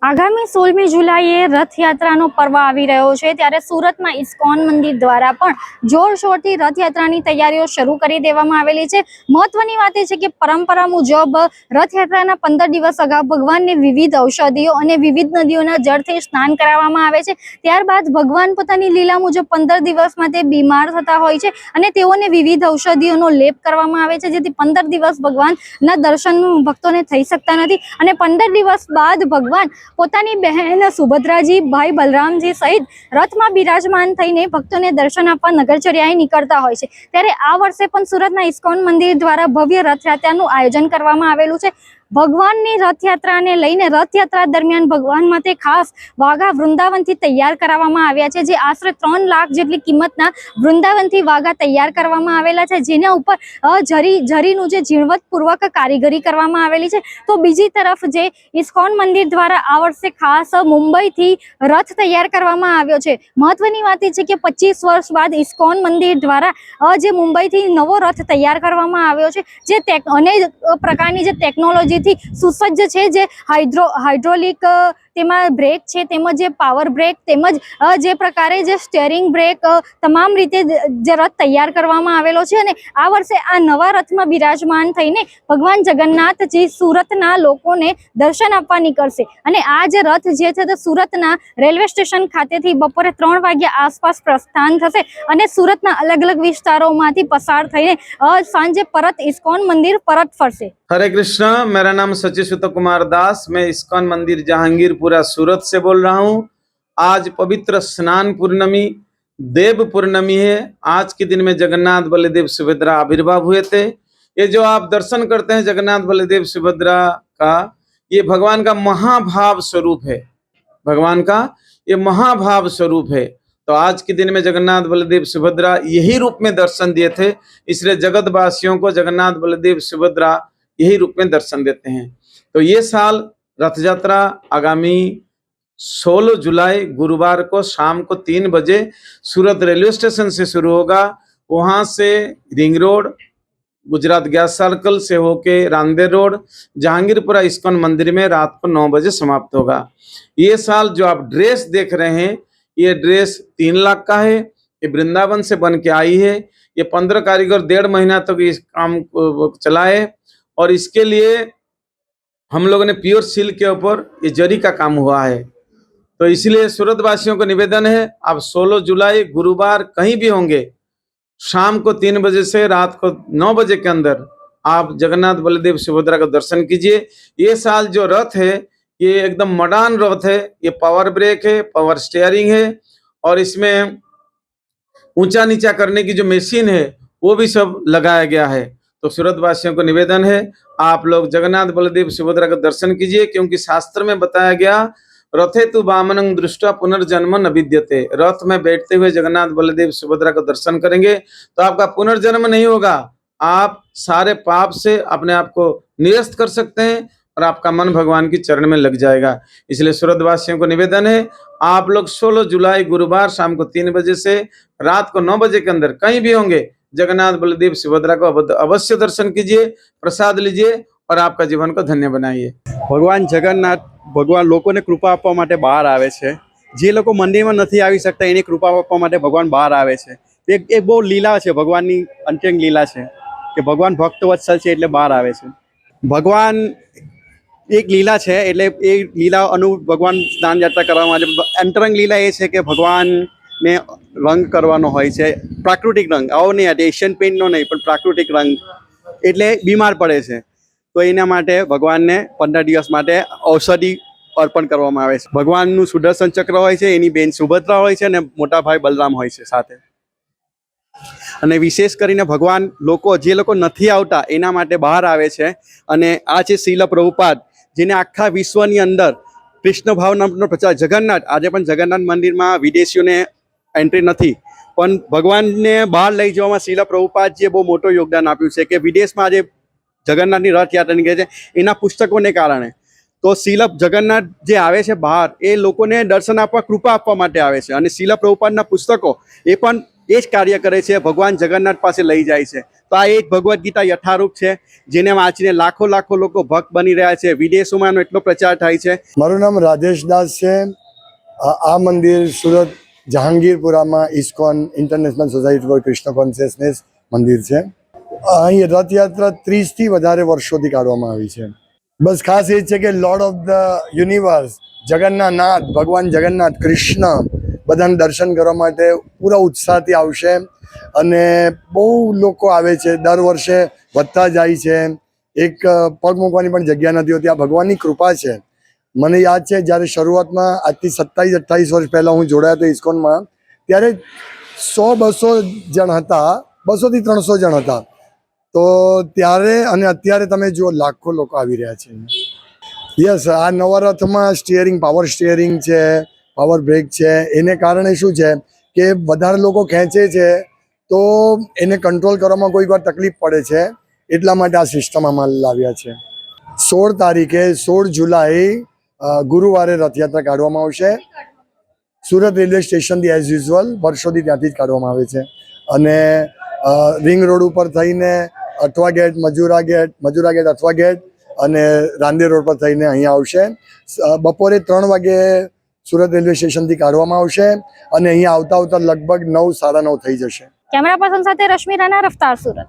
આગામી 16મી જુલાઈએ રથયાત્રાનો પર્વ આવી રહ્યો છે ત્યારે સુરતમાં ઇસ્કોન મંદિર દ્વારા પણ જોરશોરથી રથયાત્રાની તૈયારીઓ શરૂ કરી દેવામાં આવેલી છે। મહત્વની વાત એ છે કે પરંપરા મુજબ રથયાત્રાના 15 દિવસ અગાઉ ભગવાનને વિવિધ ઔષધિઓ અને વિવિધ નદીઓના જળથી સ્નાન કરાવવામાં આવે છે। ત્યારબાદ ભગવાન પોતાની લીલા મુજબ 15 દિવસમાં તે બીમાર થતા હોય છે અને તેઓને વિવિધ ઔષધિઓનો લેપ કરવામાં આવે છે, જેથી 15 દિવસ ભગવાનના દર્શન ભક્તોને થઈ શકતા નથી અને 15 દિવસ બાદ ભગવાન પોતાની બહેન સુભદ્રાજી, ભાઈ બલરામજી સહિત રથમાં બિરાજમાન થઈને ભક્તોને દર્શન આપવા નગરચર્યાએ નીકળતા હોય છે। ત્યારે આ વર્ષે પણ સુરતના ઇસ્કોન મંદિર દ્વારા ભવ્ય રથયાત્રાનું આયોજન કરવામાં આવેલું છે। ભગવાનની રથયાત્રાને લઈને રથયાત્રા દરમિયાન ભગવાન માટે ખાસ વાઘા વૃંદાવનથી તૈયાર કરવામાં આવ્યા છે, જે આશરે 3 લાખ જેટલી કિંમતના વૃંદાવનથી વાઘા તૈયાર કરવામાં આવેલા છે, જેના ઉપર જરીનું જે ઝીણવટપૂર્વક કારીગરી કરવામાં આવેલી છે। તો બીજી તરફ જે ઇસ્કોન મંદિર દ્વારા આ વર્ષે ખાસ મુંબઈથી રથ તૈયાર કરવામાં આવ્યો છે। મહત્વની વાત એ છે કે 25 વર્ષ બાદ ઇસ્કોન મંદિર દ્વારા જે મુંબઈથી નવો રથ તૈયાર કરવામાં આવ્યો છે, જે અનેક પ્રકારની જે ટેકનોલોજી સુસજ્જ છે, જે હાઇડ્રોલિક તેમાં બ્રેક છે, તેમજ જે પાવર બ્રેક, તેમજ જે પ્રકારે જે સ્ટીયરિંગ બ્રેક તમામ રીતે જે રથ તૈયાર કરવામાં આવેલો છે। અને આ વર્ષે આ નવા રથમાં બિરાજમાન થઈને ભગવાન જગન્નાથજી સુરતના લોકોને દર્શન આપવા નીકળશે અને આ જે રથ જે છે તે સુરતના રેલવે સ્ટેશન ખાતેથી બપોરે 3 વાગ્યા આસપાસ પ્રસ્થાન થશે અને સુરતના અલગ અલગ વિસ્તારોમાંથી પસાર થઈને સાંજે પરત ઇસ્કોન મંદિર પરત ફરશે। हरे कृष्णा, मेरा नाम सचिव कुमार दास, मैं इस्कॉन मंदिर जहांगीरपुरा सूरत से बोल रहा हूँ। आज पवित्र स्नान पूर्णमी देव पूर्णमी है। आज के दिन में जगन्नाथ बलदेव सुभद्रा आविर्भाव हुए थे। ये जो आप दर्शन करते हैं जगन्नाथ बलदेव सुभद्रा का, ये भगवान का महाभाव स्वरूप है। भगवान का ये महाभाव स्वरूप है। तो आज के दिन में जगन्नाथ बलदेव सुभद्रा यही रूप में दर्शन दिए थे, इसलिए जगतवासियों को जगन्नाथ बलदेव सुभद्रा यही रूप में दर्शन देते हैं। तो ये साल रथ यात्रा आगामी 16 जुलाई गुरुवार को शाम को 3 बजे सूरत रेलवे स्टेशन से शुरू होगा। वहाँ से ring road, Gujarat gas circle से होके रांदेर रोड, जहांगीरपुरा इस्कॉन मंदिर में रात को 9 बजे समाप्त होगा। ये साल जो आप ड्रेस देख रहे हैं, ये ड्रेस 3 लाख का है। ये वृंदावन से बन के आई है। ये 15 कारीगर 1.5 महीना तक इस काम को चलाए और इसके लिए हम लोगों ने प्योर सिल्क के ऊपर ये जरी का काम हुआ है। तो इसलिए सूरत वासियों को निवेदन है, आप 16 जुलाई गुरुवार कहीं भी होंगे, शाम को 3 बजे से रात को 9 बजे के अंदर आप जगन्नाथ बलदेव सुभद्रा का दर्शन कीजिए। ये साल जो रथ है ये एकदम मॉडर्न रथ है। ये पावर ब्रेक है, पावर स्टीयरिंग है और इसमें ऊंचा नीचा करने की जो मशीन है वो भी सब लगाया गया है। तो सूरत वासियों को निवेदन है, आप लोग जगन्नाथ बलदेव सुभद्रा का दर्शन कीजिए, क्योंकि शास्त्र में बताया गया रथे तु वामनं दृष्टा पुनर्जन्म न विद्यते। रथ में बैठते हुए जगन्नाथ बलदेव सुभद्रा का दर्शन करेंगे तो आपका पुनर्जन्म नहीं होगा, आप सारे पाप से अपने आप को निरस्त कर सकते हैं और आपका मन भगवान की चरण में लग जाएगा। इसलिए सूरत वासियों को निवेदन है, आप लोग 16 जुलाई गुरुवार शाम को 3 बजे से रात को 9 बजे के अंदर कहीं भी होंगे, जगन्नाथ बलदेव सुभद्रा को अवश्य दर्शन कीजिए, प्रसाद लीजिए और आपका जीवन को धन्य बनाइए। भगवान जगन्नाथ भगवान लोकोने कृपा आपवा माटे बहार आवे छे। जे लोको मंदिरमां नथी आवी शकता एनी कृपा आपवा माटे भगवान बहार आवे छे। एक बहु लीला छे, भगवाननी अंत्यंग लीला छे कि भगवान भक्त वत्सल छे એટલે બહાર આવે છે। ભગવાન એક લીલા છે એટલે એ લીલા ભગવાન સ્નાન યાત્રા કરવામાં આવે છે। અંતરંગ લીલા એ છે કે ભગવાનને રંગ કરવાનો હોય છે, પ્રાકૃતિક રંગ, આવો નહીં આ એશિયન પેઇન્ટનો નહીં પણ પ્રાકૃતિક રંગ, એટલે બીમાર પડે છે તો એના માટે ભગવાનને 15 દિવસ માટે ઔષધિ અર્પણ કરવામાં આવે છે। ભગવાનનું સુદર્શન ચક્ર હોય છે, એની બેન સુભદ્રા હોય છે અને મોટા ભાઈ બલરામ હોય છે સાથે। અને વિશેષ કરીને ભગવાન જે લોકો નથી આવતા એના માટે બહાર આવે છે અને આ છે શીલ પ્રભુપાદ, જેને આખા વિશ્વની અંદર કૃષ્ણ ભાવનાનો પ્રચાર જગન્નાથ, આજે પણ જગન્નાથ મંદિરમાં વિદેશીઓને એન્ટ્રી નથી, પણ ભગવાનને બહાર લઈ જવામાં શીલ પ્રભુપાદજીએ બહુ મોટું યોગદાન આપ્યું છે કે વિદેશમાં આજે જગન્નાથની રથયાત્રા નીકળે છે એના પુસ્તકોને કારણે। તો શીલ જગન્નાથ જે આવે છે બહાર એ લોકોને દર્શન આપવા, કૃપા આપવા માટે આવે છે અને શીલ પ્રભુપાદના પુસ્તકો એ પણ એ જ કાર્ય કરે છે, ભગવાન જગન્નાથ પાસે લઈ જાય છે. તો આ એ જ ભગવદ્ ગીતા યથારૂપ છે, જેને વાંચીને લાખો લાખો લોકો ભક્ત બની રહ્યા છે. વિદેશોમાં એનો એટલો પ્રચાર થાય છે. મારું નામ રાજેશ દાસ છે. આ મંદિર સુરત જહાંગીરપુરામાં ISKCON international society for Krishna consciousness મંદિર છે. અહીં રથયાત્રા 30થી વધારે વર્ષોથી કાઢવામાં આવી છે. બસ ખાસ એ છે કે lord of the universe Jagannath ભગવાન જગન્નાથ કૃષ્ણ બધાને દર્શન કરવા માટે પૂરા ઉત્સાહથી આવશે અને બહુ લોકો આવે છે. દર વર્ષે વધતા જાય છે. એક પગ મૂકવાની પણ જગ્યા નથી હોતી. આ ભગવાનની કૃપા છે. મને યાદ છે જ્યારે શરૂઆતમાં આજથી 27-28 વર્ષ પહેલાં હું જોડાયો હતો ઇસ્કોનમાં, ત્યારે 100-200 જણ હતા, 200 થી 300 જણ હતા. તો ત્યારે અને અત્યારે તમે જુઓ લાખો લોકો આવી રહ્યા છે. યસ, આ નવા રથમાં સ્ટિયરિંગ, પાવર સ્ટિયરિંગ છે, પાવર બ્રેક છે. એને કારણે શું છે કે વધારે લોકો ખેંચે છે તો એને કંટ્રોલ કરવામાં કોઈક વાર તકલીફ પડે છે. એટલા માટે આ સિસ્ટમ આમાં લાવ્યા છે. 16 તારીખે 16 જુલાઈ ગુરુવારે રથયાત્રા કાઢવામાં આવશે. સુરત રેલવે સ્ટેશનથી એઝ યુઝ્યુઅલ વર્ષોથી ત્યાંથી જ કાઢવામાં આવે છે અને રિંગ રોડ ઉપર થઈને Athwa gate, Majura gate Athwa gate અને રાંદેર રોડ પર થઈને અહીંયા આવશે. બપોરે 3 વાગે સુરત રેલવે સ્ટેશનથી કાઢવામાં આવશે અને અહીંયા આવતા લગભગ 9, 9:30 થઈ જશે. કેમેરા પર્સન સાથે રશ્મિ રાણા, રફતાર, સુરત.